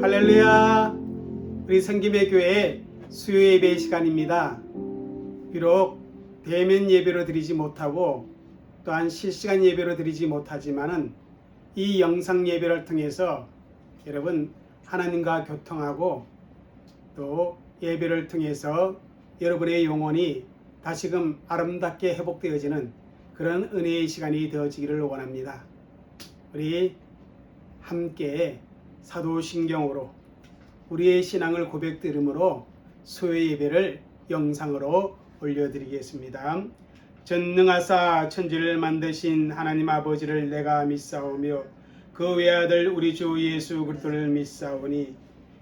할렐루야. 우리 성김의 교회 수요 예배 시간입니다. 비록 대면 예배로 드리지 못하고 또한 실시간 예배로 드리지 못하지만은 이 영상 예배를 통해서 여러분 하나님과 교통하고 또 예배를 통해서 여러분의 영혼이 다시금 아름답게 회복되어지는 그런 은혜의 시간이 되어지기를 원합니다. 우리 함께 사도신경으로 우리의 신앙을 고백드림으로 수요 예배를 영상으로 올려드리겠습니다. 전능하사 천지를 만드신 하나님 아버지를 내가 믿사오며 그 외아들 우리 주 예수 그리스도를 믿사오니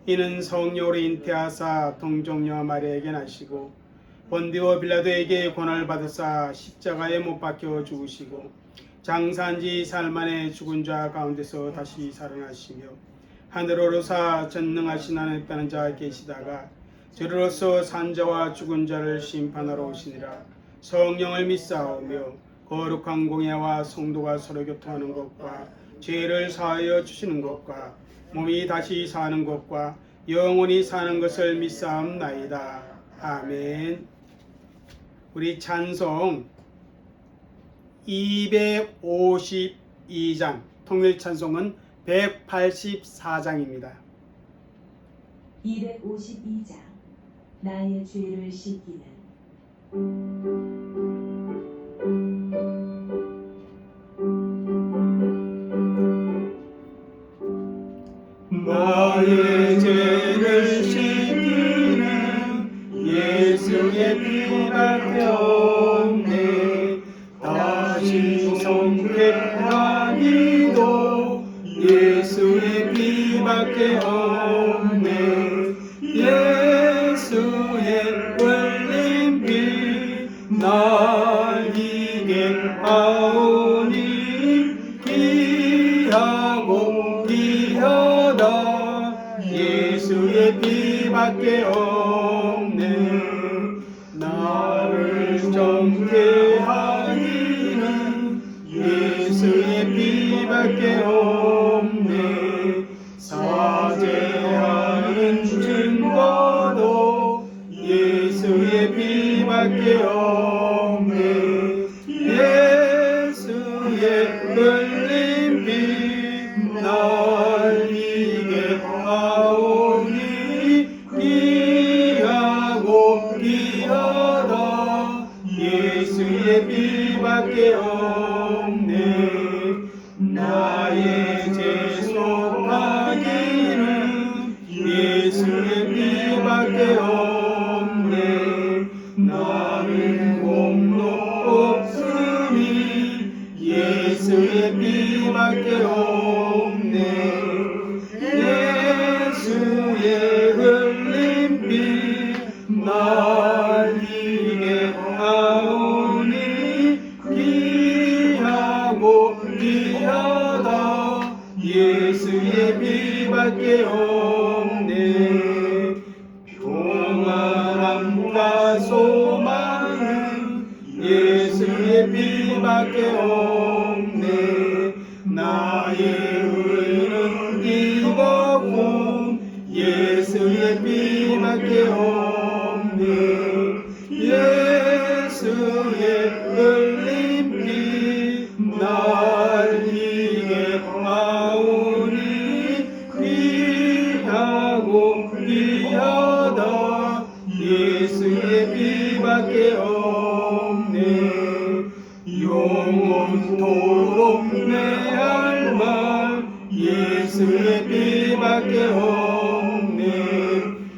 이는 성령으로 잉태하사 동정녀 마리아에게 나시고 본디오 빌라도에게 고난을 받으사 십자가에 못 박혀 죽으시고 장사한 지 사흘 만에 죽은 자 가운데서 다시 살아나시며 하늘로 오르사 전능하신 하나님 있다는 자 계시다가 저리로서 산자와 죽은 자를 심판하러 오시니라. 성령을 믿사오며 거룩한 공예와 성도가 서로 교통하는 것과 죄를 사하여 주시는 것과 몸이 다시 사는 것과 영원히 사는 것을 믿사옵나이다. 아멘. 우리 찬송 252장 통일 찬송은 184장입니다. 252장 나의 죄를 씻기는 나의 죄를 씻기는 예수의 피밖에 없네. 다시 송쾌하기도 예수의 피밖에 없네. 예수의 흘린 피 날 이게 하오니 귀하고 귀하다. 예수의 피밖에 없네. 나를 정케 하기는 예수의 피밖에 없네. 사죄하는 증거도 예수의 피밖에 없네. 예수의 흘린 피 날 이게 하오니 귀하고 귀하다. 예수의 피밖에 없네. 나의 죄 속하기는 예수의 피밖에 없네. 나는 공로 없으니 예수의 피밖에 없네. 예수의 흘린 피 날 이게 하오니 귀하고 귀하다. 예수의 피밖에 없네. 평안함과 소망은 예수의 피밖에 없네. 나의 의는 이거고 예수의 피밖에 없네. 예수의 흘린 피 날 이게 하오니 귀하고 귀하다. 예수의 피밖에 없네. 영원토록 내 할 말 예수의 피밖에 없네.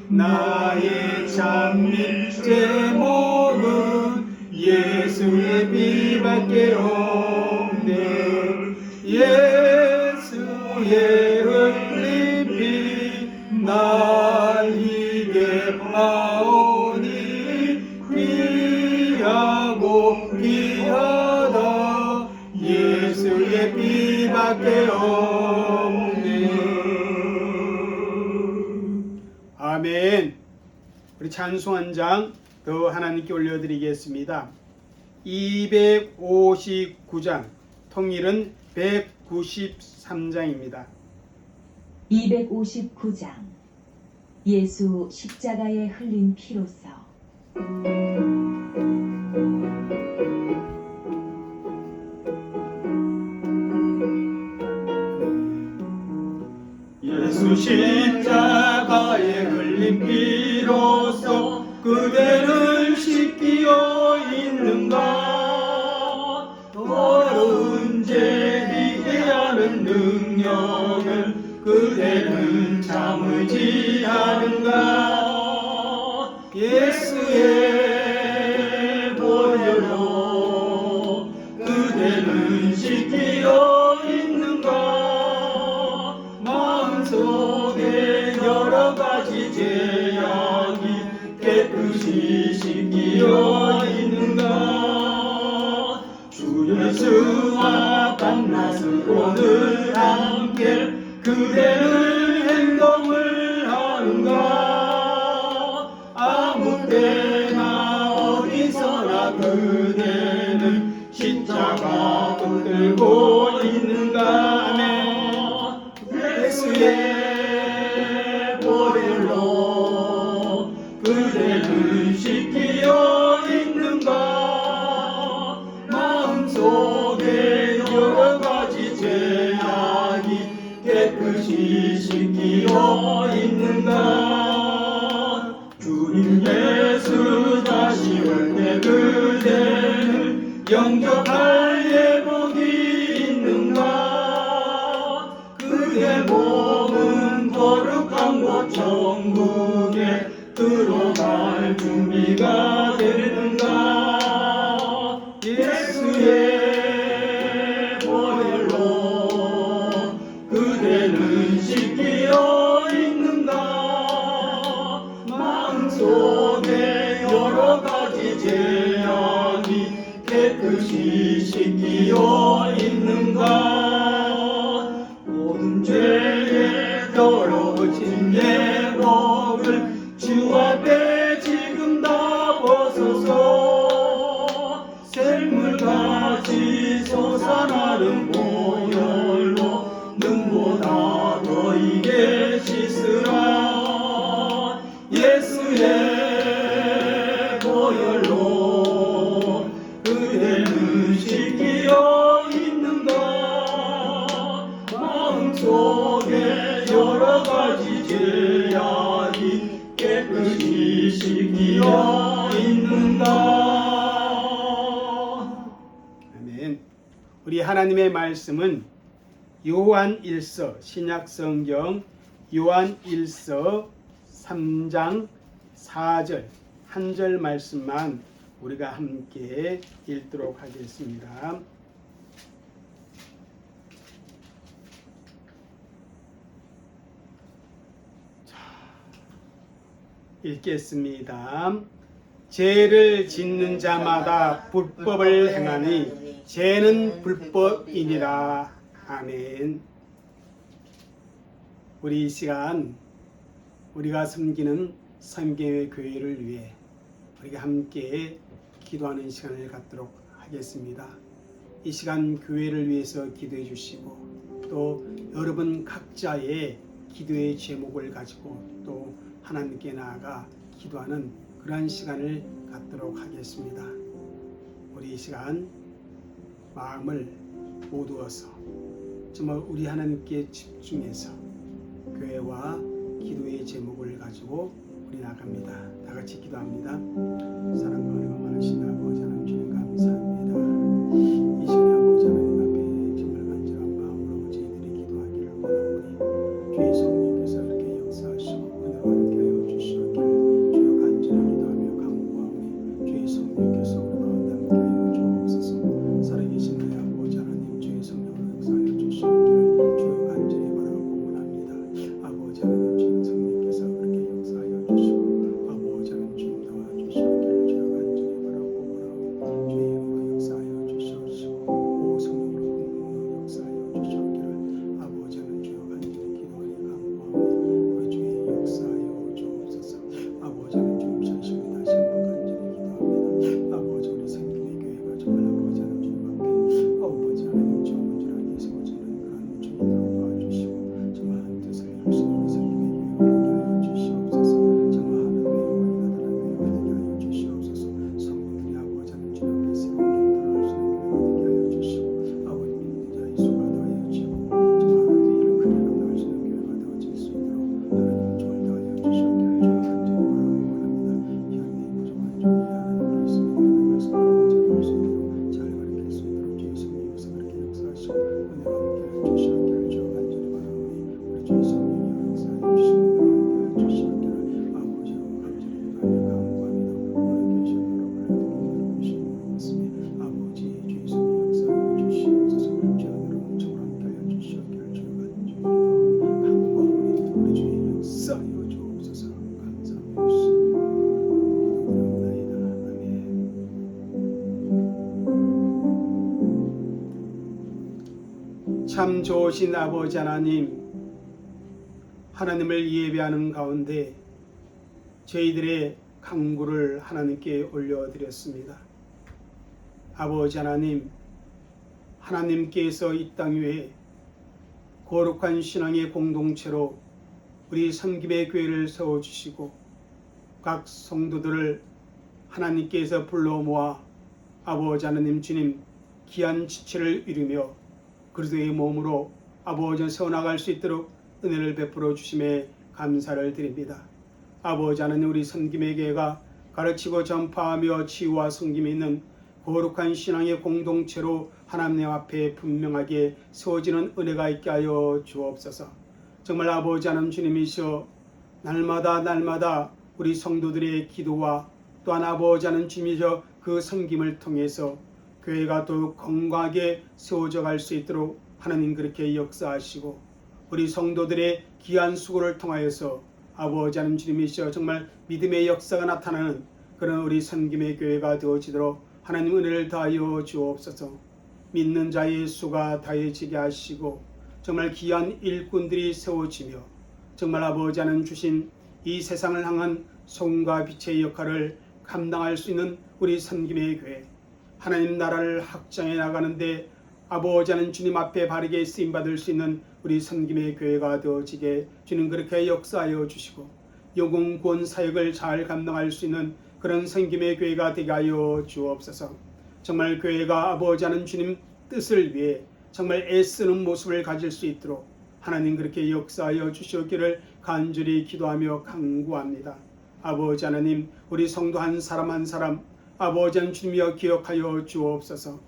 나의 잠밋 제목은 예수의 피밖에 없네. 예수의 흘린 피 날 이게 하오니 귀하고 귀하다. 예수의 피밖에 없네. 아멘. 우리 찬송 한 장 더 하나님께 올려드리겠습니다. 259장 통일은 193장입니다. 259장 예수 십자가에 흘린 피로써 예수 십자가에 흘린 피로써 그대를 씻기어 있는가? 더러운 죄 비게 하는 능력을 그대는 참으지 않은가? 예수의 보혈로 그대는 씻기어 있는가? 마음속에 여러 가지 죄악이 깨끗이 씻기어 있는가? 주 예수와 밤낮을 오늘 함께 그대는 행동을 하는가? 아무 때나 어디서나 그대는 십자가 붙들고 있는가? 아멘. 예수의 보혈로 그대는 씻기어 있는가? 마음속에 여러 가지 죄악이 깨끗이 씻기어 있는가? 주님 예수 다시 올 때 그대는 영접할 예복이 있는가? 그대 몸은 거룩한 곳 천국에 들어갈 준비가 되는가? 예수의 보혈로 그대는 씻기어 있는가? 마음속에 여러 가지 죄악이 깨끗이 씻기어 있는가? 모든 죄에 더러워진 예복을 주 앞에 지금 다 벗어서 샘물같이 솟아나는 보혈로 눈보다 더 이게 씻으라. 예수의 보혈로 그대는 씻기어 있는가? 마음속에 여러 가지 죄악이 깨끗이 씻기어 있는가? 아멘. 우리 하나님의 말씀은 요한 1서 신약 성경 요한 1서 3장 4절 한 절 말씀만 우리가 함께 읽도록 하겠습니다. 읽겠습니다. 죄를 짓는 자마다 불법을 행하니 죄는 불법이니라. 아멘. 우리 이 시간 우리가 섬기는 성경의 교회를 위해 우리가 함께 기도하는 시간을 갖도록 하겠습니다. 이 시간 교회를 위해서 기도해 주시고 또 여러분 각자의 기도의 제목을 가지고 또 하나님께 나아가 기도하는 그러한 시간을 갖도록 하겠습니다. 우리 이 시간 마음을 모두어서 정말 우리 하나님께 집중해서 교회와 기도의 제목을 가지고 우리 나갑니다. 다 같이 기도합니다. 사랑과 은혜가 많으신 아버지 하나님 주님 감사합니다. 이 시간에 아버지 하나님 앞에 정말 간절한 마음으로 저희들이 기도하기를 원하오니 주의 성령께서 이렇게 역사하시고 은혜와 함께하여 주시옵기를 주여 간절히 기도하며 간구하오니 주의 성령께서 우리 가운데 함께하여 주옵소서. 살아계신 우리 아버지 하나님 주의 성령으로 역사하여 주시옵기를 주여 간절히 바라고 원합니다. 아버지 하나님 주님 성령께서 그렇게 역사하여 주시고 아버지 하나님 주님 도와주시옵기를 주여 간절히 바라고 원하오니 우리 성도의 교회가 되게 하여 주시옵소서. 정말 하나님의 영광이 나타나게 하여 주시옵소서. 성도들이 아버지 하나님 주님 앞에 새로운 길을 떠날 수 있는 교회가 되게 하여 주시고 아버지 믿는 자의 수가 더하여지고 정말 하나님의 일을 크게 감당할 수 있는 교회가 되어질 수 있도록 하나님 조를 더하여 주시옵기를 주의 간절히 바라고 원합니다. 이 안에 부족한 종이 하나님께 있습니다. 말씀을 잘할 수 있도록 잘 가르칠 수 있도록 주의 성령께서 그렇게 역사하시고 은혜와 함께하여 주시옵기를 주의 간절히 바라오니 우리 주의 성령이 역사하여 주시고 은혜와 함께하여 주시옵기를 아버지로 간절히 기도하며 간구합니다. 오늘 계신 여러분을 듣는 것이 아버지 주의 성령 역사하여 주시옵소서. 주의 은혜로 um청을 함께하여 주시옵기를 주의 간절히 간구하오니 우리 주의 역사하여 주옵소서. 감사합니다. 기도드립니다. 아멘. 참 좋으신 아버지 하나님, 하나님을 예배하는 가운데 저희들의 간구를 하나님께 올려드렸습니다. 아버지 하나님, 하나님께서 이 땅 위에 거룩한 신앙의 공동체로 우리 섬김의 교회를 세워주시고 각 성도들을 하나님께서 불러 모아 아버지 하나님 주님 귀한 지체를 이루며 그리스도의 몸으로 아버지 세워나갈 수 있도록 은혜를 베풀어 주심에 감사를 드립니다. 아버지 하나님 우리 섬김의 교회가 가르치고 전파하며 치유와 섬김이 있는 거룩한 신앙의 공동체로 하나님 앞에 분명하게 세워지는 은혜가 있게 하여 주옵소서. 정말 아버지 하나님 주님이시여 날마다 우리 성도들의 기도와 또한 아버지 하나님 주님이시여 그 섬김을 통해서 교회가 더욱 건강하게 세워져 갈 수 있도록 하나님 그렇게 역사하시고 우리 성도들의 귀한 수고를 통하여서 아버지 하나님 주님이시여 정말 믿음의 역사가 나타나는 그런 우리 섬김의 교회가 되어지도록 하나님 은혜를 다하여 주옵소서. 믿는 자의 수가 다해지게 하시고 정말 귀한 일꾼들이 세워지며 정말 아버지 하나님 주신 이 세상을 향한 소금과 빛의 역할을 감당할 수 있는 우리 섬김의 교회, 하나님 나라를 확장해 나가는데 아버지 하나님 주님 앞에 바르게 쓰임받을 수 있는 우리 섬김의 교회가 되어지게 주님 그렇게 역사하여 주시고 영혼 구원 사역을 잘 감당할 수 있는 그런 섬김의 교회가 되게 하여 주옵소서. 정말 교회가 아버지 하나님 주님 뜻을 위해 정말 애쓰는 모습을 가질 수 있도록 하나님 그렇게 역사하여 주시옵기를 간절히 기도하며 간구합니다. 아버지 하나님 우리 성도 한 사람 한 사람 아버지 하나님 주님이여 기억하여 주옵소서.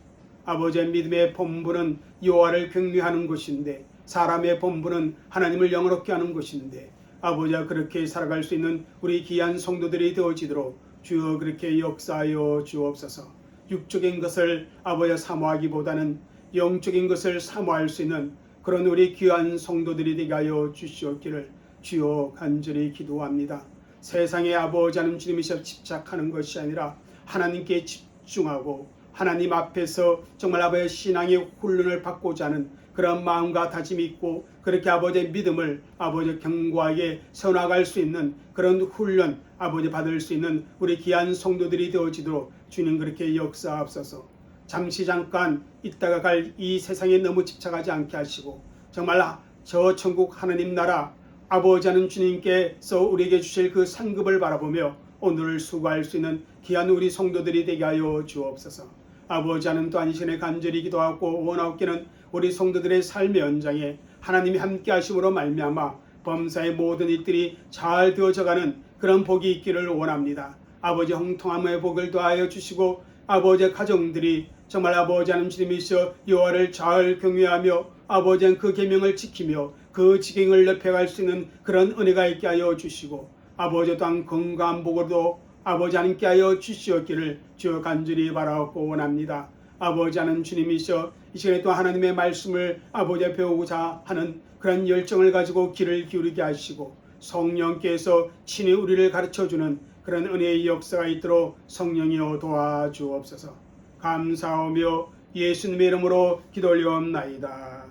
아버지의 믿음의 본분은 여호와를 경외하는 것인데 사람의 본분은 하나님을 영화롭게 하는 것인데 아버지와 그렇게 살아갈 수 있는 우리 귀한 성도들이 되어지도록 주여 그렇게 역사하여 주옵소서. 육적인 것을 아버지와 사모하기보다는 영적인 것을 사모할 수 있는 그런 우리 귀한 성도들이 되게 하여 주시옵기를 주여 간절히 기도합니다. 세상의 아버지 하나님 주님이시여 집착하는 것이 아니라 하나님께 집중하고 하나님 앞에서 정말 아버지의 신앙의 훈련을 받고자 하는 그런 마음과 다짐이 있고 그렇게 아버지의 믿음을 아버지 견고하게 세워나갈 수 있는 그런 훈련 아버지 받을 수 있는 우리 귀한 성도들이 되어지도록 주님 그렇게 역사하옵소서. 잠시 잠깐 있다가 갈 이 세상에 너무 집착하지 않게 하시고 정말 저 천국 하나님 나라 아버지 하는 주님께서 우리에게 주실 그 상급을 바라보며 오늘을 수고할 수 있는 귀한 우리 성도들이 되게 하여 주옵소서. 아버지 하나님 또한 이 시간에 간절히 기도하고 원하옵기는 우리 성도들의 삶의 연장에 하나님이 함께 하심으로 말미암아 범사의 모든 일들이 잘 되어져가는 그런 복이 있기를 원합니다. 아버지 형통함의 복을 더하여 주시고 아버지의 가정들이 정말 아버지 하나님 주님이시여 여호와를 잘 경외하며 아버지의 그 계명을 지키며 그 지경을 넓혀갈 수 있는 그런 은혜가 있게 하여 주시고 아버지 또한 건강한 복으로도 아버지 하나님께 하여 주시옵기를 주여 간절히 바라옵고 원합니다. 아버지 하나님 주님이시여 이 시간에 또 하나님의 말씀을 아버지 배우고자 하는 그런 열정을 가지고 귀를 기울이게 하시고 성령께서 친히 우리를 가르쳐주는 그런 은혜의 역사가 있도록 성령이여 도와주옵소서. 감사하며 예수님의 이름으로 기도 올려옵나이다.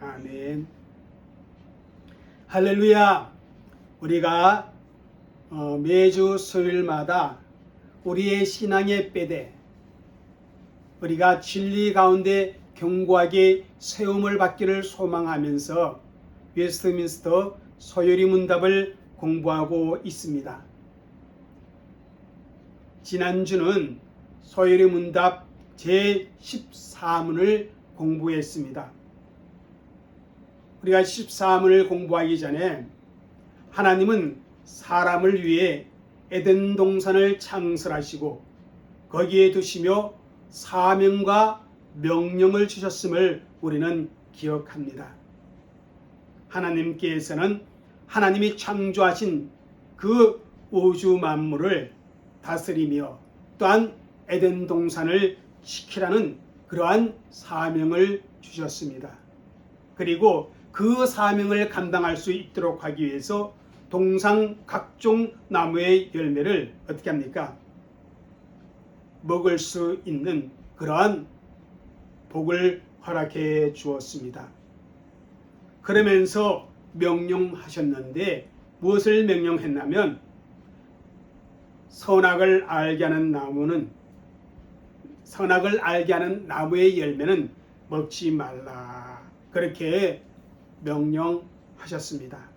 아멘. 할렐루야. 우리가 매주 수요일마다 우리의 신앙의 뼈대 우리가 진리 가운데 견고하게 세움을 받기를 소망하면서 웨스트민스터 소요리 문답을 공부하고 있습니다. 지난주는 소요리 문답 제14문을 공부했습니다. 우리가 14문을 공부하기 전에 하나님은 사람을 위해 에덴 동산을 창설하시고 거기에 두시며 사명과 명령을 주셨음을 우리는 기억합니다. 하나님께서는 하나님이 창조하신 그 우주 만물을 다스리며 또한 에덴 동산을 지키라는 그러한 사명을 주셨습니다. 그리고 그 사명을 감당할 수 있도록 하기 위해서 동산 각종 나무의 열매를 어떻게 합니까? 먹을 수 있는 그러한 복을 허락해 주었습니다. 그러면서 명령하셨는데 무엇을 명령했냐면 선악을 알게 하는 나무의 열매는 먹지 말라. 그렇게 명령하셨습니다.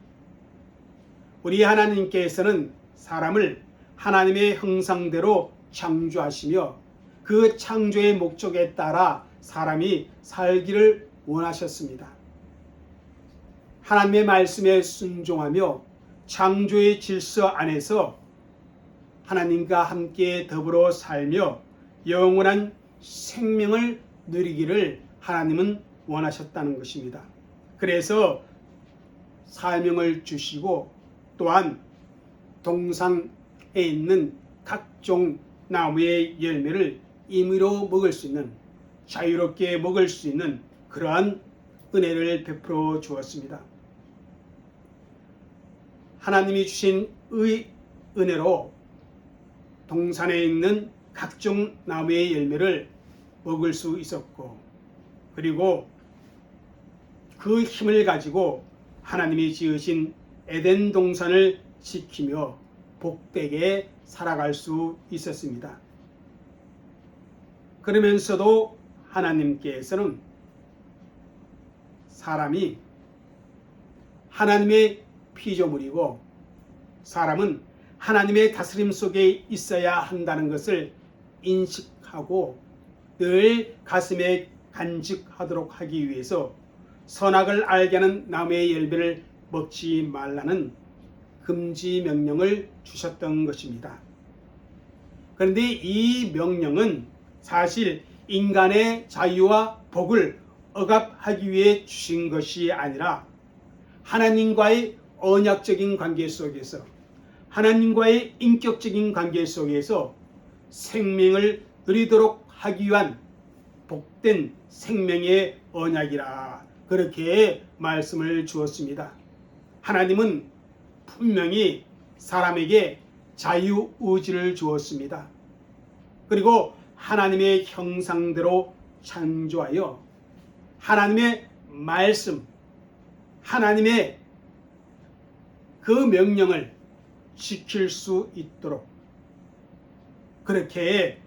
우리 하나님께서는 사람을 하나님의 형상대로 창조하시며 그 창조의 목적에 따라 사람이 살기를 원하셨습니다. 하나님의 말씀에 순종하며 창조의 질서 안에서 하나님과 함께 더불어 살며 영원한 생명을 누리기를 하나님은 원하셨다는 것입니다. 그래서 사명을 주시고 또한 동산에 있는 각종 나무의 열매를 임의로 먹을 수 있는, 자유롭게 먹을 수 있는 그러한 은혜를 베풀어 주었습니다. 하나님이 주신 은혜로 동산에 있는 각종 나무의 열매를 먹을 수 있었고, 그리고 그 힘을 가지고 하나님이 지으신 에덴 동산을 지키며 복되게 살아갈 수 있었습니다. 그러면서도 하나님께서는 사람이 하나님의 피조물이고 사람은 하나님의 다스림 속에 있어야 한다는 것을 인식하고 늘 가슴에 간직하도록 하기 위해서 선악을 알게 하는 나무의 열매를 먹지 말라는 금지 명령을 주셨던 것입니다. 그런데 이 명령은 사실 인간의 자유와 복을 억압하기 위해 주신 것이 아니라 하나님과의 언약적인 관계 속에서, 하나님과의 인격적인 관계 속에서 생명을 누리도록 하기 위한 복된 생명의 언약이라 그렇게 말씀을 주었습니다. 하나님은 분명히 사람에게 자유의지를 주었습니다. 그리고 하나님의 형상대로 창조하여 하나님의 말씀, 하나님의 그 명령을 지킬 수 있도록 그렇게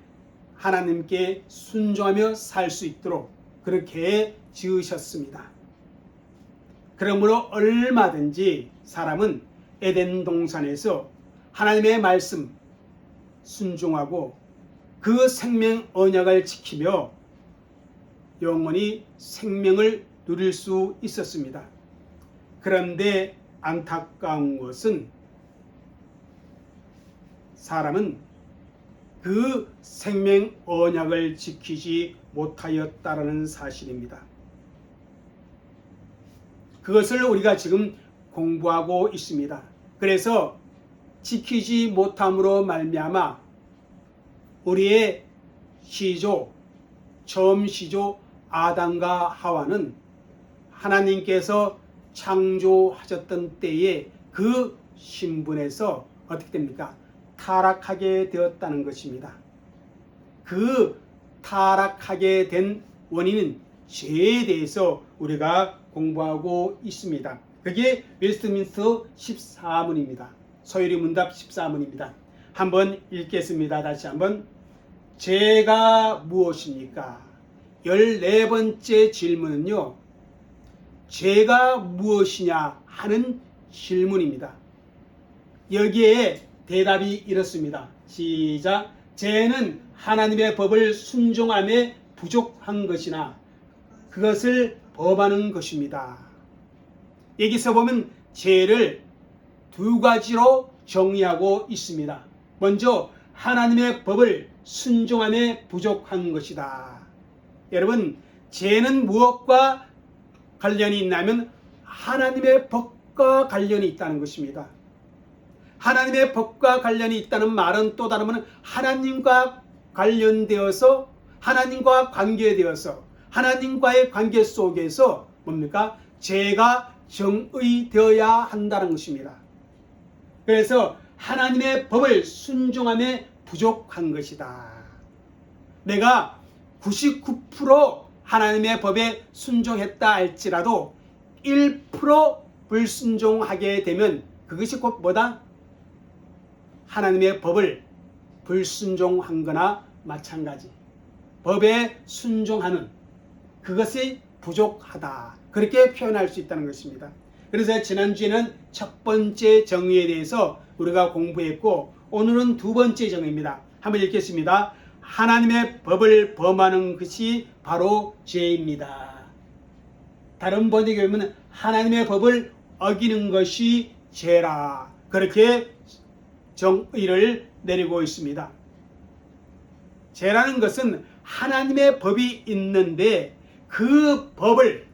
하나님께 순종하며 살 수 있도록 그렇게 지으셨습니다. 그러므로 얼마든지 사람은 에덴 동산에서 하나님의 말씀 순종하고 그 생명 언약을 지키며 영원히 생명을 누릴 수 있었습니다. 그런데 안타까운 것은 사람은 그 생명 언약을 지키지 못하였다라는 사실입니다. 그것을 우리가 지금 공부하고 있습니다. 그래서 지키지 못함으로 말미암아 우리의 시조, 처음 시조 아담과 하와는 하나님께서 창조하셨던 때에 그 신분에서 어떻게 됩니까? 타락하게 되었다는 것입니다. 그 타락하게 된 원인은 죄에 대해서 우리가 공부하고 있습니다. 그게 웨스트민스터 14문입니다. 소요리 문답 14문입니다. 한번 읽겠습니다. 다시 한번. 죄가 무엇입니까? 14번째 질문은요, 죄가 무엇이냐 하는 질문입니다. 여기에 대답이 이렇습니다. 시작. 죄는 하나님의 법을 순종함에 부족한 것이나 그것을 범하는 것입니다. 여기서 보면 죄를 두 가지로 정의하고 있습니다. 먼저 하나님의 법을 순종함에 부족한 것이다. 여러분, 죄는 무엇과 관련이 있냐면 하나님의 법과 관련이 있다는 것입니다. 하나님의 법과 관련이 있다는 말은 또 다른 말은 하나님과 관련되어서 하나님과 관계되어서 하나님과의 관계 속에서 뭡니까? 죄가 정의되어야 한다는 것입니다. 그래서 하나님의 법을 순종함에 부족한 것이다. 내가 99% 하나님의 법에 순종했다 할지라도 1% 불순종하게 되면 그것이 곧 뭐다? 하나님의 법을 불순종한 거나 마찬가지. 법에 순종하는 그것이 부족하다. 그렇게 표현할 수 있다는 것입니다. 그래서 지난주에는 첫 번째 정의에 대해서 우리가 공부했고 오늘은 두 번째 정의입니다. 한번 읽겠습니다. 하나님의 법을 범하는 것이 바로 죄입니다. 다른 번역에 보면 하나님의 법을 어기는 것이 죄라. 그렇게 정의를 내리고 있습니다. 죄라는 것은 하나님의 법이 있는데 그 법을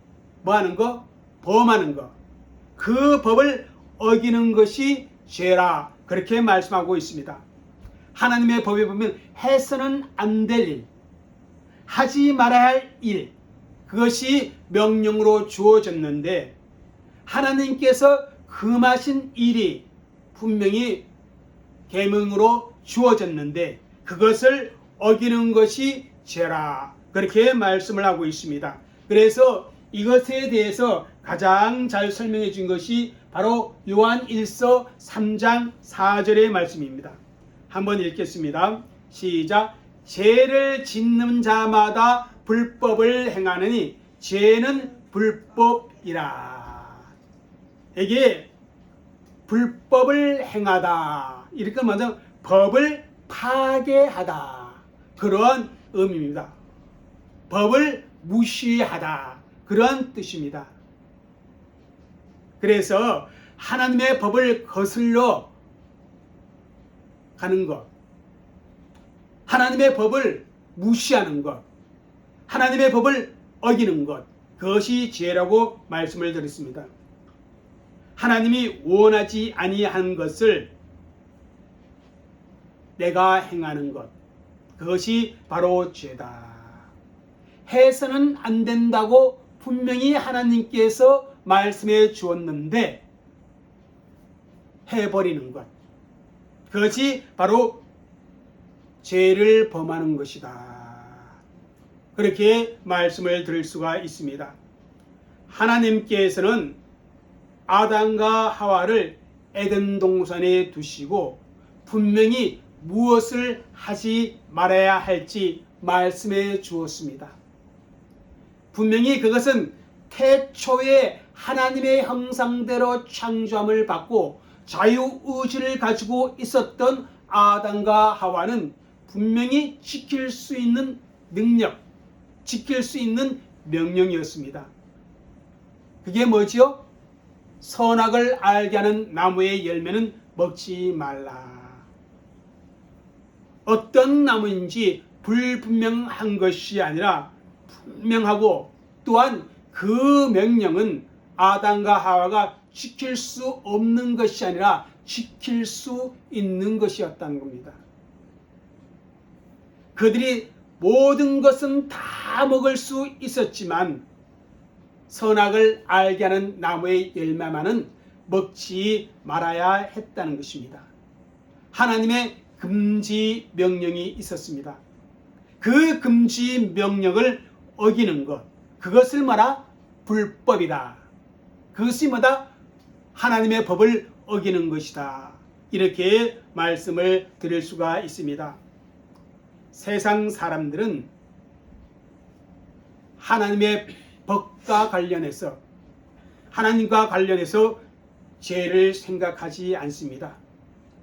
뭐하는 거? 범하는 거. 그 법을 어기는 것이 죄라. 그렇게 말씀하고 있습니다. 하나님의 법에 보면 해서는 안 될 일, 하지 말아야 할 일, 그것이 명령으로 주어졌는데 하나님께서 금하신 일이 분명히 계명으로 주어졌는데 그것을 어기는 것이 죄라. 그렇게 말씀을 하고 있습니다. 그래서 이것에 대해서 가장 잘 설명해 준 것이 바로 요한 1서 3장 4절의 말씀입니다. 한번 읽겠습니다. 시작. 죄를 짓는 자마다 불법을 행하느니 죄는 불법이라. 이게 불법을 행하다. 이렇게 먼저 법을 파괴하다. 그러한 의미입니다. 법을 무시하다. 그런 뜻입니다. 그래서 하나님의 법을 거슬러 가는 것, 하나님의 법을 무시하는 것, 하나님의 법을 어기는 것, 그것이 죄라고 말씀을 드렸습니다. 하나님이 원하지 아니한 것을 내가 행하는 것, 그것이 바로 죄다. 해서는 안 된다고 분명히 하나님께서 말씀해 주었는데 해버리는 것, 그것이 바로 죄를 범하는 것이다. 그렇게 말씀을 드릴 수가 있습니다. 하나님께서는 아담과 하와를 에덴 동산에 두시고 분명히 무엇을 하지 말아야 할지 말씀해 주었습니다. 분명히 그것은 태초에 하나님의 형상대로 창조함을 받고 자유의지를 가지고 있었던 아담과 하와는 분명히 지킬 수 있는 능력, 지킬 수 있는 명령이었습니다. 그게 뭐지요? 선악을 알게 하는 나무의 열매는 먹지 말라. 어떤 나무인지 불분명한 것이 아니라 분명하고 또한 그 명령은 아담과 하와가 지킬 수 없는 것이 아니라 지킬 수 있는 것이었다는 겁니다. 그들이 모든 것은 다 먹을 수 있었지만 선악을 알게 하는 나무의 열매만은 먹지 말아야 했다는 것입니다. 하나님의 금지 명령이 있었습니다. 그 금지 명령을 어기는 것, 그것을 말하 불법이다. 그것이 뭐다? 하나님의 법을 어기는 것이다. 이렇게 말씀을 드릴 수가 있습니다. 세상 사람들은 하나님의 법과 관련해서 하나님과 관련해서 죄를 생각하지 않습니다.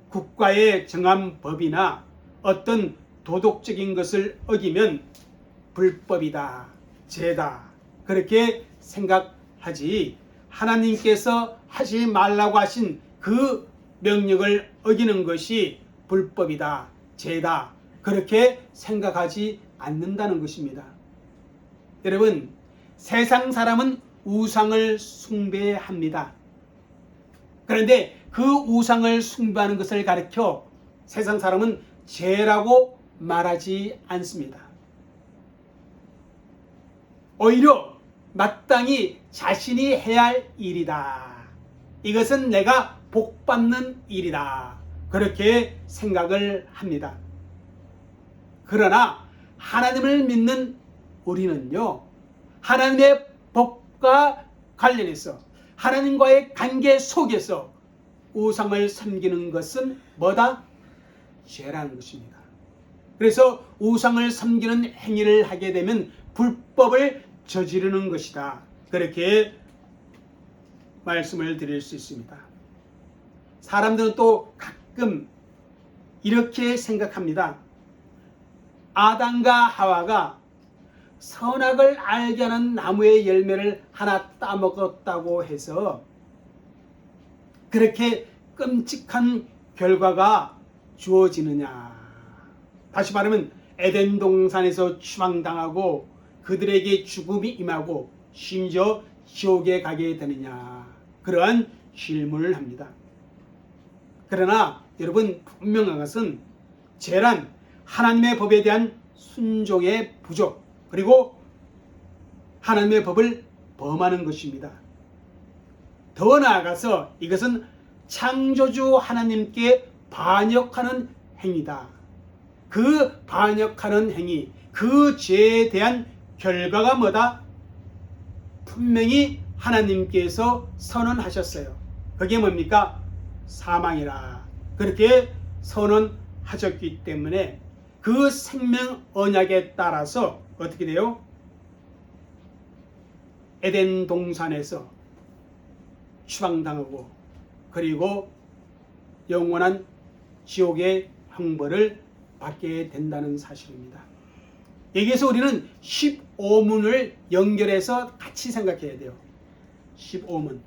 국가의 정한 법이나 어떤 도덕적인 것을 어기면 불법이다, 죄다, 그렇게 생각하지 하나님께서 하지 말라고 하신 그 명령을 어기는 것이 불법이다, 죄다, 그렇게 생각하지 않는다는 것입니다. 여러분, 세상 사람은 우상을 숭배합니다. 그런데 그 우상을 숭배하는 것을 가리켜 세상 사람은 죄라고 말하지 않습니다. 오히려 마땅히 자신이 해야 할 일이다. 이것은 내가 복받는 일이다. 그렇게 생각을 합니다. 그러나 하나님을 믿는 우리는요, 하나님의 법과 관련해서 하나님과의 관계 속에서 우상을 섬기는 것은 뭐다? 죄라는 것입니다. 그래서 우상을 섬기는 행위를 하게 되면 불법을 저지르는 것이다. 그렇게 말씀을 드릴 수 있습니다. 사람들은 또 가끔 이렇게 생각합니다. 아담과 하와가 선악을 알게 하는 나무의 열매를 하나 따먹었다고 해서 그렇게 끔찍한 결과가 주어지느냐. 다시 말하면 에덴 동산에서 추방당하고 그들에게 죽음이 임하고 심지어 지옥에 가게 되느냐. 그러한 질문을 합니다. 그러나 여러분, 분명한 것은 죄란 하나님의 법에 대한 순종의 부족, 그리고 하나님의 법을 범하는 것입니다. 더 나아가서 이것은 창조주 하나님께 반역하는 행위다. 그 반역하는 행위, 그 죄에 대한 결과가 뭐다? 분명히 하나님께서 선언하셨어요. 그게 뭡니까? 사망이라. 그렇게 선언하셨기 때문에 그 생명 언약에 따라서 어떻게 돼요? 에덴 동산에서 추방당하고 그리고 영원한 지옥의 형벌을 받게 된다는 사실입니다. 여기에서 우리는 15문을 연결해서 같이 생각해야 돼요. 15문.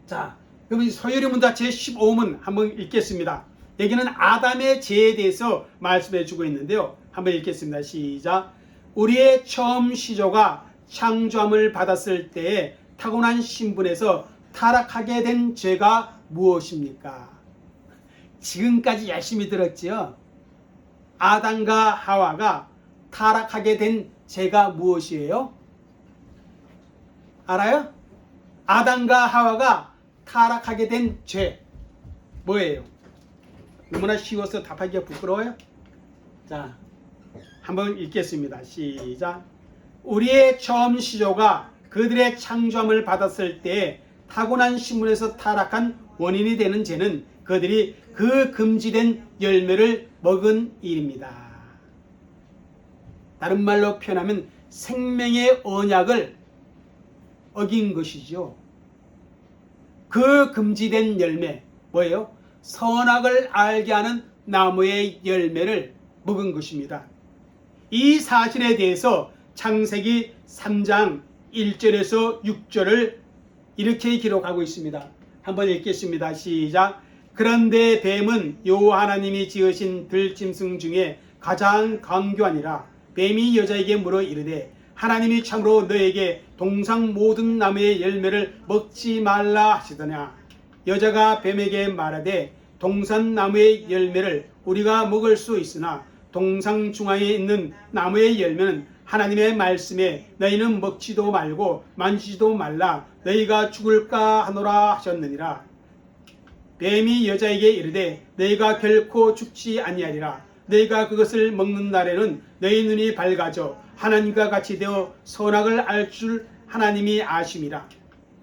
자, 그럼 서열의문다 제15문 한번 읽겠습니다. 여기는 아담의 죄에 대해서 말씀해 주고 있는데요. 한번 읽겠습니다. 시작. 우리의 처음 시조가 창조함을 받았을 때에 타고난 신분에서 타락하게 된 죄가 무엇입니까? 지금까지 열심히 들었지요. 아담과 하와가 타락하게 된 죄가 무엇이에요? 알아요? 아담과 하와가 타락하게 된 죄 뭐예요? 너무나 쉬워서 답하기가 부끄러워요? 자, 한번 읽겠습니다. 시작. 우리의 처음 시조가 그들의 창조함을 받았을 때 타고난 신분에서 타락한 원인이 되는 죄는 그들이 그 금지된 열매를 먹은 일입니다. 다른 말로 표현하면 생명의 언약을 어긴 것이죠. 그 금지된 열매 뭐예요? 선악을 알게 하는 나무의 열매를 먹은 것입니다. 이 사실에 대해서 창세기 3장 1절에서 6절을 이렇게 기록하고 있습니다. 한번 읽겠습니다. 시작. 그런데 뱀은 여호와 하나님이 지으신 들짐승 중에 가장 강교하니라. 뱀이 여자에게 물어 이르되 하나님이 참으로 너에게 동상 모든 나무의 열매를 먹지 말라 하시더냐. 여자가 뱀에게 말하되 동산 나무의 열매를 우리가 먹을 수 있으나 동상 중앙에 있는 나무의 열매는 하나님의 말씀에 너희는 먹지도 말고 만지지도 말라 너희가 죽을까 하노라 하셨느니라. 뱀이 여자에게 이르되 너희가 결코 죽지 아니하리라. 너희가 그것을 먹는 날에는 너희 눈이 밝아져 하나님과 같이 되어 선악을 알 줄 하나님이 아심이라.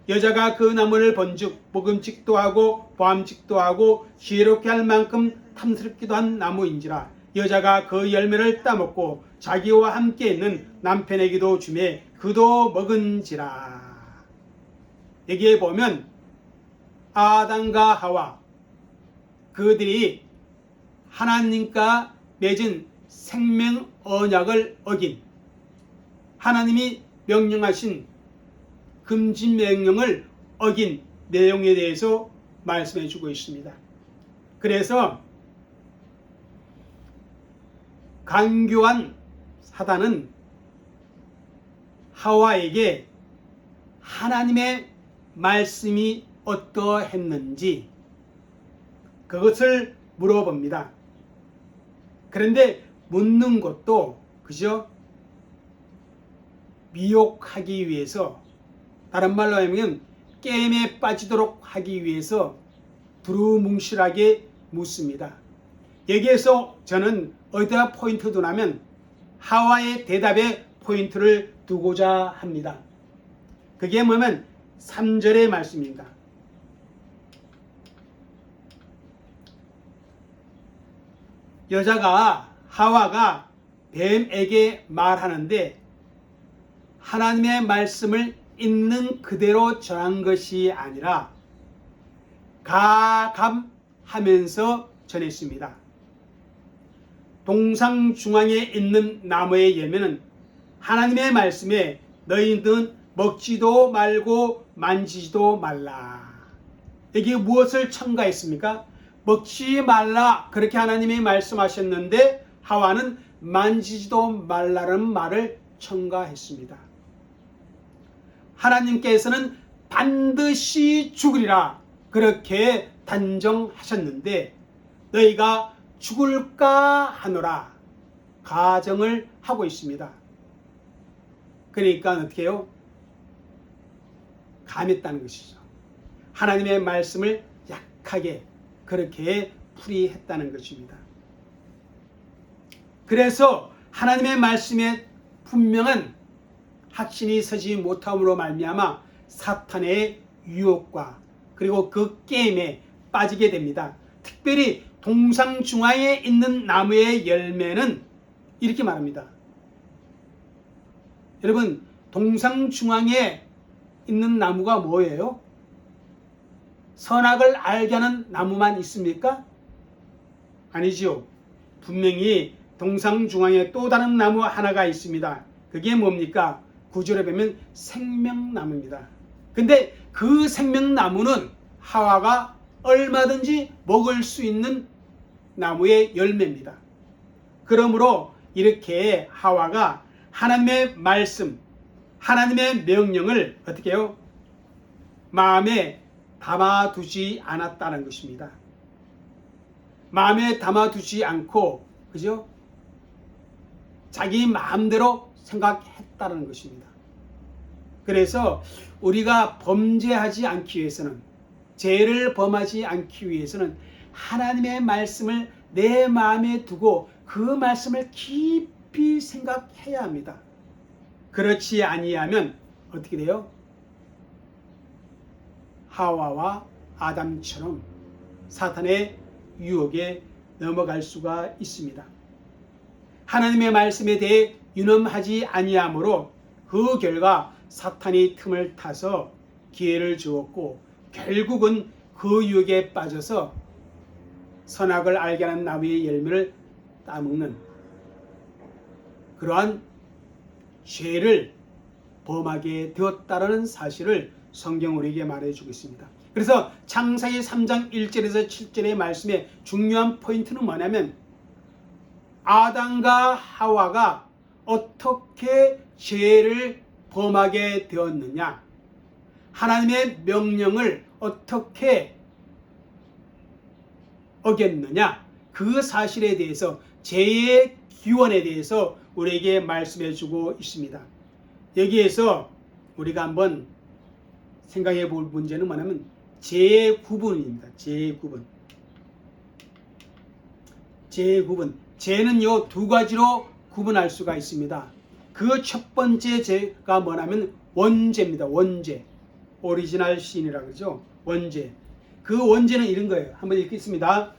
여자가 그 나무를 본즉 먹음직도 하고 보암직도 하고 지혜롭게 할 만큼 탐스럽기도 한 나무인지라. 여자가 그 열매를 따먹고 자기와 함께 있는 남편에게도 주매 그도 먹은지라. 여기에 보면 아담과 하와 그들이 하나님과 맺은 생명 언약을 어긴 하나님이 명령하신 금지 명령을 어긴 내용에 대해서 말씀해 주고 있습니다. 그래서 간교한 사단은 하와에게 하나님의 말씀이 어떠했는지 그것을 물어봅니다. 그런데 묻는 것도 그죠? 미혹하기 위해서, 다른 말로 하면 게임에 빠지도록 하기 위해서 두루뭉실하게 묻습니다. 여기에서 저는 어디다 포인트 두냐면 하와의 대답에 포인트를 두고자 합니다. 그게 뭐냐면 3절의 말씀입니다. 여자가 하와가 뱀에게 말하는데 하나님의 말씀을 있는 그대로 전한 것이 아니라 가감하면서 전했습니다. 동상 중앙에 있는 나무의 열매는 하나님의 말씀에 너희는 먹지도 말고 만지지도 말라. 여기 무엇을 첨가했습니까? 먹지 말라 그렇게 하나님이 말씀하셨는데 하와는 만지지도 말라는 말을 첨가했습니다. 하나님께서는 반드시 죽으리라 그렇게 단정하셨는데 너희가 죽을까 하노라 가정을 하고 있습니다. 그러니까 어떻게 해요? 감했다는 것이죠. 하나님의 말씀을 약하게 그렇게 풀이했다는 것입니다. 그래서 하나님의 말씀에 분명한 확신이 서지 못함으로 말미암아 사탄의 유혹과 그리고 그 게임에 빠지게 됩니다. 특별히 동상 중앙에 있는 나무의 열매는 이렇게 말합니다. 여러분, 동상 중앙에 있는 나무가 뭐예요? 선악을 알게 하는 나무만 있습니까? 아니지요. 분명히 동상 중앙에 또 다른 나무 하나가 있습니다. 그게 뭡니까? 9절에 보면 생명나무입니다. 근데 그 생명나무는 하와가 얼마든지 먹을 수 있는 나무의 열매입니다. 그러므로 이렇게 하와가 하나님의 말씀, 하나님의 명령을 어떻게 해요? 마음에 담아두지 않았다는 것입니다. 마음에 담아두지 않고 그죠? 자기 마음대로 생각했다는 것입니다. 그래서 우리가 범죄하지 않기 위해서는, 죄를 범하지 않기 위해서는 하나님의 말씀을 내 마음에 두고 그 말씀을 깊이 생각해야 합니다. 그렇지 아니하면 어떻게 돼요? 하와와 아담처럼 사탄의 유혹에 넘어갈 수가 있습니다. 하나님의 말씀에 대해 유념하지 아니하므로 그 결과 사탄이 틈을 타서 기회를 주었고 결국은 그 유혹에 빠져서 선악을 알게 하는 나무의 열매를 따먹는 그러한 죄를 범하게 되었다라는 사실을 성경 우리에게 말해주고 있습니다. 그래서 창세기 3장 1절에서 7절의 말씀의 중요한 포인트는 뭐냐면 아담과 하와가 어떻게 죄를 범하게 되었느냐, 하나님의 명령을 어떻게 어겼느냐, 그 사실에 대해서 죄의 기원에 대해서 우리에게 말씀해 주고 있습니다. 여기에서 우리가 한번 생각해 볼 문제는 뭐냐면 죄의 구분입니다. 죄의 구분. 죄의 구분. 죄는요 두 가지로 구분할 수가 있습니다. 그 첫 번째 죄가 뭐냐면 원죄입니다. 원죄. 오리지널 신이라고 그러죠. 원죄. 그 원죄는 이런 거예요. 한번 읽겠습니다.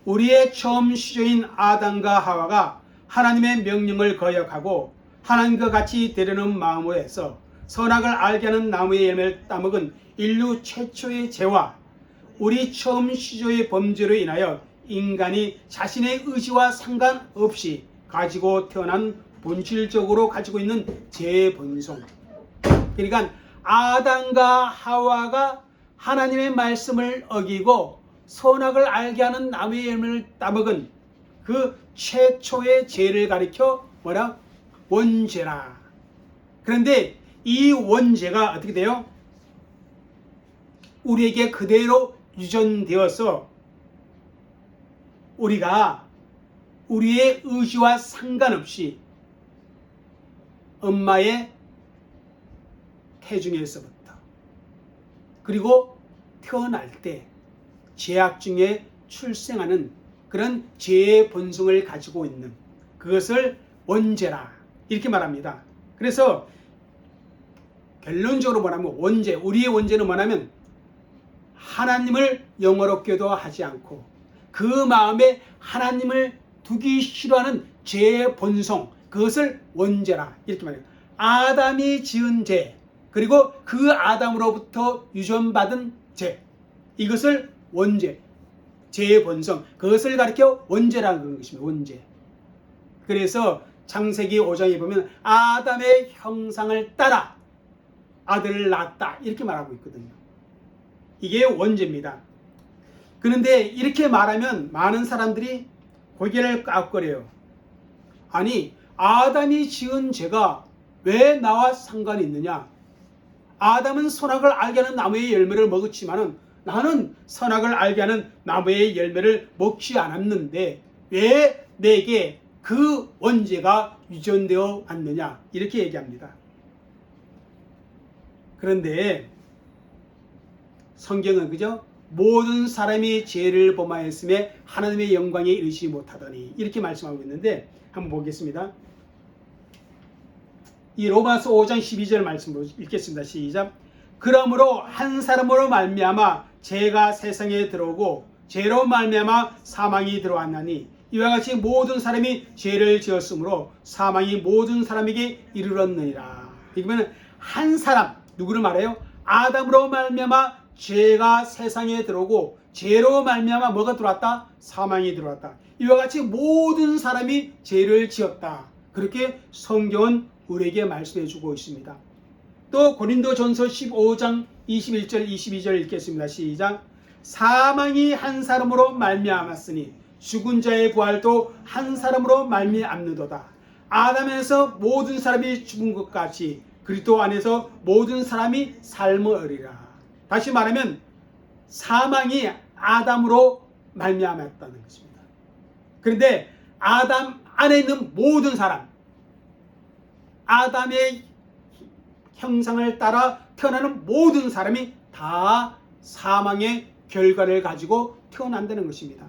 우리의 처음 시조인 아담과 하와가 하나님의 명령을 거역하고 하나님과 같이 되려는 마음으로 해서 선악을 알게 하는 나무의 열매를 따먹은 인류 최초의 죄와 우리 처음 시조의 범죄로 인하여 인간이 자신의 의지와 상관없이 가지고 태어난 본질적으로 가지고 있는 죄의 본성. 그러니까 아담과 하와가 하나님의 말씀을 어기고 선악을 알게 하는 나무의 열매를 따먹은 그 최초의 죄를 가리켜 뭐라? 원죄라. 그런데 이 원죄가 어떻게 돼요? 우리에게 그대로 유전되어서 우리가 우리의 의지와 상관없이 엄마의 태중에서부터 그리고 태어날 때 죄악 중에 출생하는 그런 죄의 본성을 가지고 있는 그것을 원죄라 이렇게 말합니다. 그래서 결론적으로 말하면 원죄, 우리의 원죄는 뭐냐면 하나님을 영어롭게도 하지 않고 그 마음에 하나님을 두기 싫어하는 죄의 본성, 그것을 원죄라 이렇게 말해요. 아담이 지은 죄, 그리고 그 아담으로부터 유전받은 죄, 이것을 원죄, 죄의 본성, 그것을 가리켜 원죄라는 그런 것입니다. 원죄. 그래서 창세기 5장에 보면 아담의 형상을 따라 아들을 낳았다 이렇게 말하고 있거든요. 이게 원죄입니다. 그런데 이렇게 말하면 많은 사람들이 고개를 ቃ웃거려요. 아니, 아담이 지은 죄가 왜 나와 상관이 있느냐? 아담은 선악을 알게 하는 나무의 열매를 먹었지만은 나는 선악을 알게 하는 나무의 열매를 먹지 않았는데 왜 내게 그 원죄가 유전되어 왔느냐? 이렇게 얘기합니다. 그런데 성경은 그죠? 모든 사람이 죄를 범하였음에 하나님의 영광에 이르지 못하더니 이렇게 말씀하고 있는데 한번 보겠습니다. 이 로마서 5장 12절 말씀 읽겠습니다. 시작. 그러므로 한 사람으로 말미암아 죄가 세상에 들어오고 죄로 말미암아 사망이 들어왔나니 이와 같이 모든 사람이 죄를 지었으므로 사망이 모든 사람에게 이르렀느니라. 이거는 한 사람, 누구를 말해요? 아담으로 말미암아 죄가 세상에 들어오고 죄로 말미암아 뭐가 들어왔다? 사망이 들어왔다. 이와 같이 모든 사람이 죄를 지었다. 그렇게 성경은 우리에게 말씀해 주고 있습니다. 또 고린도전서 15장 21절 22절 읽겠습니다. 시작. 사망이 한 사람으로 말미암았으니 죽은 자의 부활도 한 사람으로 말미암느도다. 아담에서 모든 사람이 죽은 것 같이 그리스도 안에서 모든 사람이 삶을 얻으리라. 다시 말하면 사망이 아담으로 말미암았다는 것입니다. 그런데 아담 안에 있는 모든 사람, 아담의 형상을 따라 태어나는 모든 사람이 다 사망의 결과를 가지고 태어난다는 것입니다.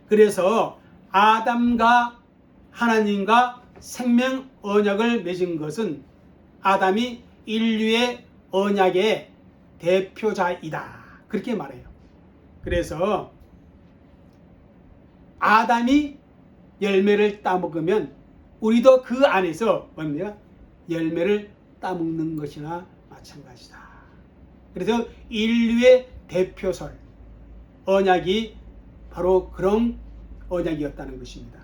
그래서 아담과 하나님과 생명 언약을 맺은 것은 아담이 인류의 언약의 대표자이다. 그렇게 말해요. 그래서 아담이 열매를 따먹으면 우리도 그 안에서 뭡니까? 열매를 따먹는 것이나 마찬가지다. 그래서 인류의 대표설, 언약이 바로 그런 언약이었다는 것입니다.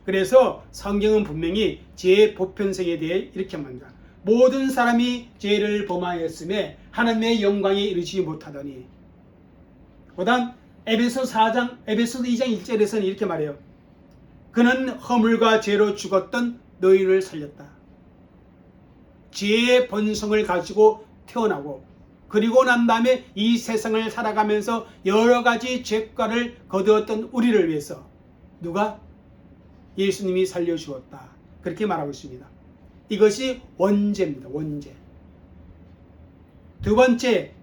그래서 성경은 분명히 죄의 보편성에 대해 이렇게 말합니다. 모든 사람이 죄를 범하였음에 하나님의 영광에 이르지 못하더니. 그다음 에베소 2장 1절에서는 이렇게 말해요. 그는 허물과 죄로 죽었던 너희를 살렸다. 죄의 본성을 가지고 태어나고 그리고 난 다음에 이 세상을 살아가면서 여러 가지 죄과를 거두었던 우리를 위해서 누가? 예수님이 살려주었다. 그렇게 말하고 있습니다. 이것이 원죄입니다. 원죄. 두 번째,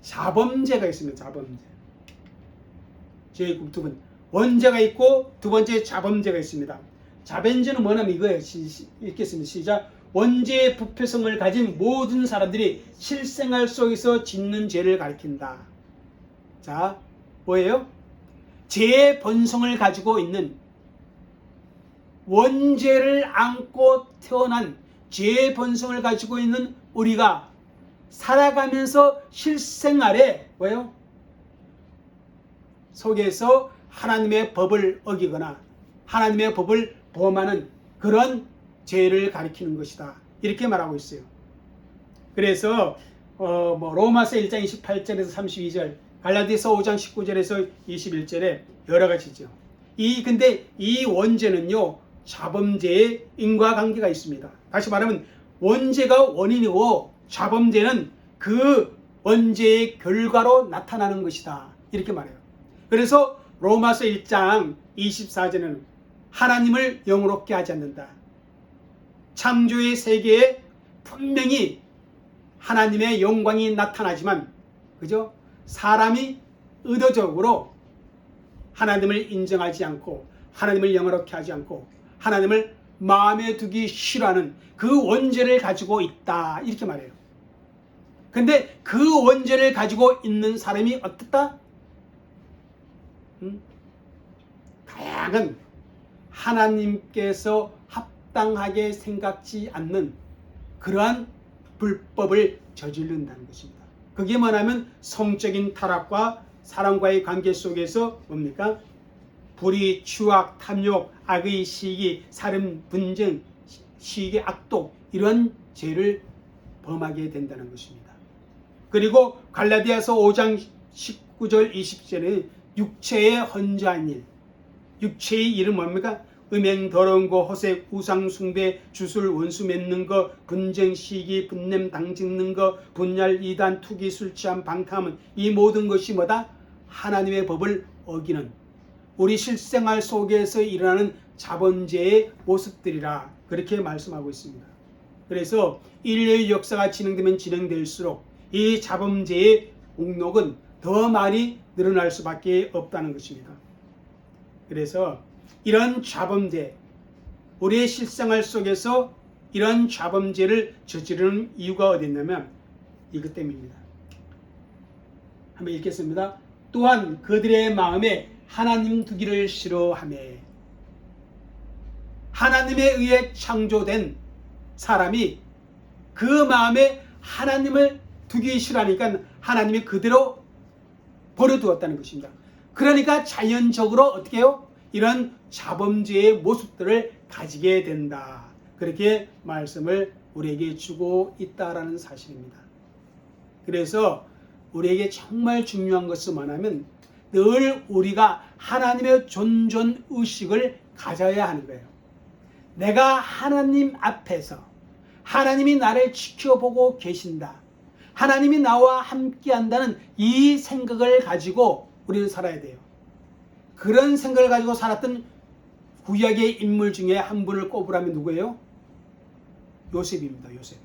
자범죄가 있습니다. 자범죄. 두 번. 원죄가 있고 두 번째 자범죄가 있습니다. 자범죄는 뭐냐면 이거예요. 읽겠습니다. 시작. 원죄의 부패성을 가진 모든 사람들이 실생활 속에서 짓는 죄를 가리킨다. 자, 뭐예요? 죄의 본성을 가지고 있는 원죄를 안고 태어난 죄의 본성을 가지고 있는 우리가 살아가면서 실생활에 뭐예요? 속에서 하나님의 법을 어기거나 하나님의 법을 범하는 그런 죄를 가리키는 것이다. 이렇게 말하고 있어요. 그래서 로마서 1장 28절에서 32절, 갈라디아서 5장 19절에서 21절에 여러 가지죠. 근데 이 원죄는요, 자범죄의 인과관계가 있습니다. 다시 말하면 원죄가 원인이고 자범죄는 그 원죄의 결과로 나타나는 것이다. 이렇게 말해요. 그래서 로마서 1장 24절은 하나님을 영원롭게 하지 않는다. 창조의 세계에 분명히 하나님의 영광이 나타나지만, 그죠? 사람이 의도적으로 하나님을 인정하지 않고 하나님을 영원롭게 하지 않고 하나님을 마음에 두기 싫어하는 그 원죄를 가지고 있다. 이렇게 말해요. 근데 그 원죄를 가지고 있는 사람이 어떻다? 다양한 하나님께서 합당하게 생각지 않는 그러한 불법을 저지른다는 것입니다. 그게 뭐냐면 성적인 타락과 사람과의 관계 속에서 뭡니까? 불의, 추악, 탐욕, 악의 시기, 살인, 분쟁, 시기, 악독, 이런 죄를 범하게 된다는 것입니다. 그리고 갈라디아서 5장 19절 20절에 육체의 헌자한 일, 육체의 일은 뭡니까? 음행, 더러운 거, 호색, 우상 숭배, 주술, 원수 맺는 거, 분쟁, 시기, 분냄, 당짓는 거, 분열, 이단, 투기, 술 취함, 방탕함은 이 모든 것이 뭐다? 하나님의 법을 어기는 우리 실생활 속에서 일어나는 자범죄의 모습들이라, 그렇게 말씀하고 있습니다. 그래서 인류의 역사가 진행되면 진행될수록 이 자범죄의 목록은 더 많이 늘어날 수밖에 없다는 것입니다. 그래서 이런 자범죄, 우리의 실생활 속에서 이런 자범죄를 저지르는 이유가 어디 있냐면 이것 때문입니다. 한번 읽겠습니다. 또한 그들의 마음에 하나님 두기를 싫어하며, 하나님에 의해 창조된 사람이 그 마음에 하나님을 두기 싫어하니까 하나님이 그대로 버려두었다는 것입니다. 그러니까 자연적으로 어떻게 해요? 이런 자범죄의 모습들을 가지게 된다. 그렇게 말씀을 우리에게 주고 있다라는 사실입니다. 그래서 우리에게 정말 중요한 것은 뭐냐면 늘 우리가 하나님의 존존의식을 가져야 하는 거예요. 내가 하나님 앞에서 하나님이 나를 지켜보고 계신다. 하나님이 나와 함께한다는 이 생각을 가지고 우리는 살아야 돼요. 그런 생각을 가지고 살았던 구약의 인물 중에 한 분을 꼽으라면 누구예요? 요셉입니다. 요셉.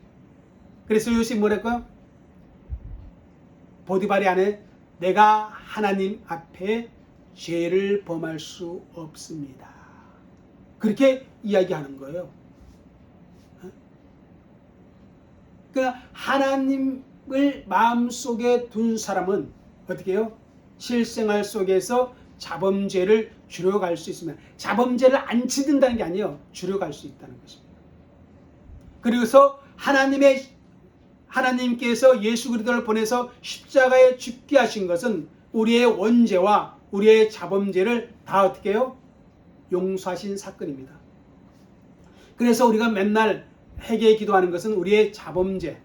그래서 요셉이 뭐랄까요? 보디발의 아내, 내가 하나님 앞에 죄를 범할 수 없습니다. 그렇게 이야기하는 거예요. 그러니까 하나님을 마음속에 둔 사람은 어떻게 해요? 실생활 속에서 자범죄를 줄여갈 수 있습니다. 자범죄를 안 치든다는 게 아니에요. 줄여갈 수 있다는 것입니다. 그래서 하나님께서 예수 그리스도를 보내서 십자가에 죽게 하신 것은 우리의 원죄와 우리의 자범죄를 다 어떻게 해요? 용서하신 사건입니다. 그래서 우리가 맨날 회개 기도하는 것은 우리의 자범죄,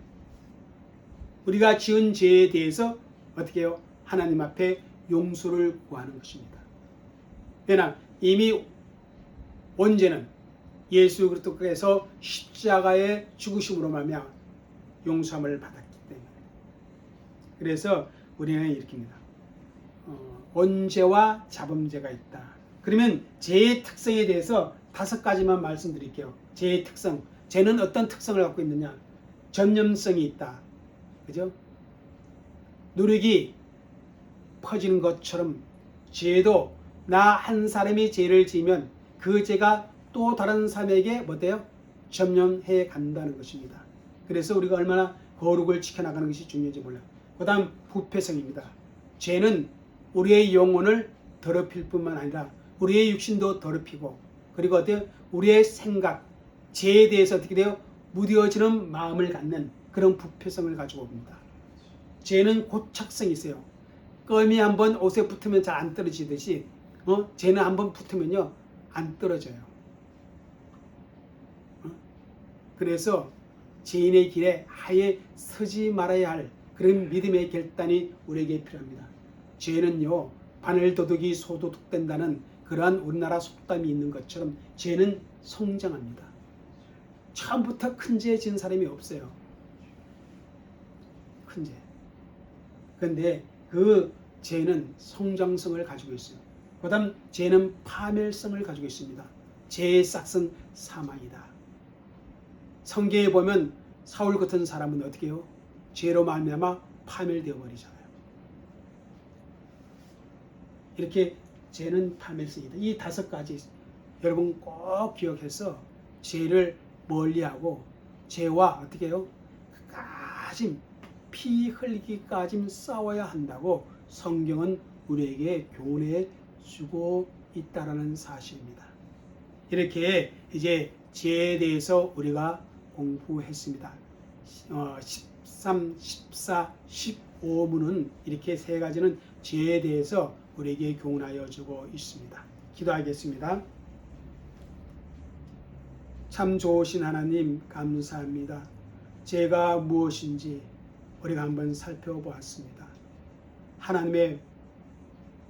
우리가 지은 죄에 대해서 어떻게 해요? 하나님 앞에 용서를 구하는 것입니다. 왜냐? 이미 원죄는 예수 그리스도께서 십자가의 죽으심으로 말미암아 용서함을 받았기 때문에. 그래서 우리는 이렇게입니다. 원죄와 자범죄가 있다. 그러면 죄의 특성에 대해서 5가지만 말씀드릴게요. 죄의 특성. 죄는 어떤 특성을 갖고 있느냐? 전염성이 있다. 그죠? 누룩이 퍼지는 것처럼 죄도 나 한 사람이 죄를 지으면 그 죄가 또 다른 사람에게 뭐 돼요? 전염해 간다는 것입니다. 그래서 우리가 얼마나 거룩을 지켜나가는 것이 중요한지 몰라요. 그 다음 부패성입니다. 죄는 우리의 영혼을 더럽힐 뿐만 아니라 우리의 육신도 더럽히고, 그리고 어때요? 우리의 생각, 죄에 대해서 어떻게 돼요? 무뎌지는 마음을 갖는 그런 부패성을 가지고 옵니다. 죄는 고착성이 있어요. 껌이 한번 옷에 붙으면 잘 안 떨어지듯이 죄는 한번 붙으면요 안 떨어져요. 그래서 죄인의 길에 아예 서지 말아야 할 그런 믿음의 결단이 우리에게 필요합니다. 죄는요 바늘 도둑이 소도둑 된다는 그러한 우리나라 속담이 있는 것처럼 죄는 성장합니다. 처음부터 큰 죄 지은 사람이 없어요. 큰 죄. 그런데 그 죄는 성장성을 가지고 있어요. 그 다음 죄는 파멸성을 가지고 있습니다. 죄의 싹은 사망이다. 성경에 보면 사울 같은 사람은 어떻게 해요? 죄로 말미암아 파멸되어 버리잖아요. 이렇게 죄는 파멸성이다. 이 5가지 여러분 꼭 기억해서 죄를 멀리하고 죄와 어떻게 해요? 끝까지 피 흘리기까지 싸워야 한다고 성경은 우리에게 교훈해 주고 있다라는 사실입니다. 이렇게 이제 죄에 대해서 우리가 공부했습니다. 13, 14, 15문은 이렇게 3가지는 죄에 대해서 우리에게 교훈하여 주고 있습니다. 기도하겠습니다. 참 좋으신 하나님 감사합니다. 죄가 무엇인지 우리가 한번 살펴보았습니다. 하나님의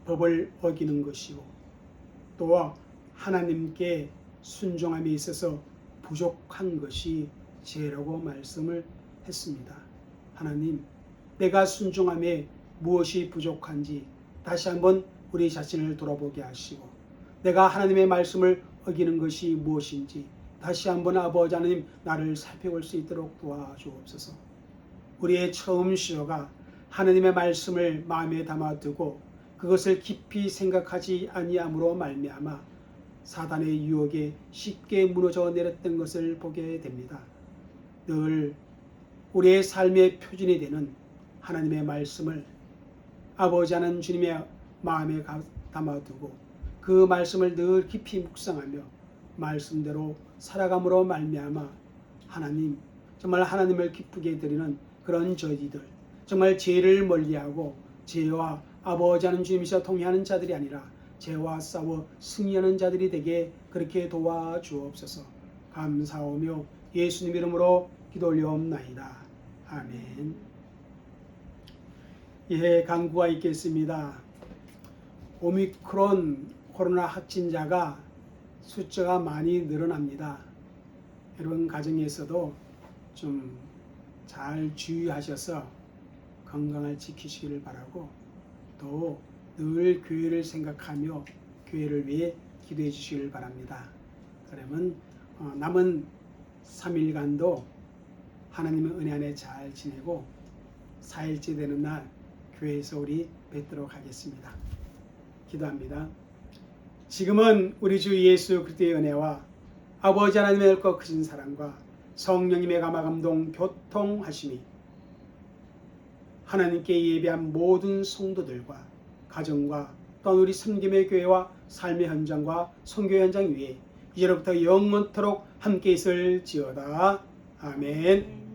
법을 어기는 것이고 또 하나님께 순종함에 있어서 부족한 것이 죄라고 말씀을 했습니다. 하나님, 내가 순종함에 무엇이 부족한지 다시 한번 우리 자신을 돌아보게 하시고 내가 하나님의 말씀을 어기는 것이 무엇인지 다시 한번 아버지 하나님 나를 살펴볼 수 있도록 도와주옵소서. 우리의 처음 시도가 하나님의 말씀을 마음에 담아두고 그것을 깊이 생각하지 아니함으로 말미암아 사단의 유혹에 쉽게 무너져 내렸던 것을 보게 됩니다. 늘 우리의 삶의 표준이 되는 하나님의 말씀을 아버지 하나님 주님의 마음에 담아두고 그 말씀을 늘 깊이 묵상하며 말씀대로 살아감으로 말미암아 하나님 정말 하나님을 기쁘게 드리는 그런 저희들 정말 죄를 멀리하고 죄와 아버지 하나님 주님이시여 동행하는 자들이 아니라 죄와 싸워 승리하는 자들이 되게 그렇게 도와주옵소서. 감사하며 예수님 이름으로 기도 올려옵나이다. 아멘. 예, 간구가 있겠습니다. 오미크론 코로나 확진자가 숫자가 많이 늘어납니다. 여러분 가정에서도 좀 잘 주의하셔서 건강을 지키시기를 바라고 또 늘 교회를 생각하며 교회를 위해 기도해 주시기를 바랍니다. 그러면 남은 3일간도 하나님의 은혜 안에 잘 지내고 4일째 되는 날 교회에서 우리 뵙도록 하겠습니다. 기도합니다. 지금은 우리 주 예수 그리스도의 은혜와 아버지 하나님의 거 크신 사랑과 성령님의 감화감동 교통하심이 하나님께 예배한 모든 성도들과 가정과 또 우리 섬김의 교회와 삶의 현장과 선교 현장 위에 이제로부터 영원토록 함께 있을지어다. 아멘.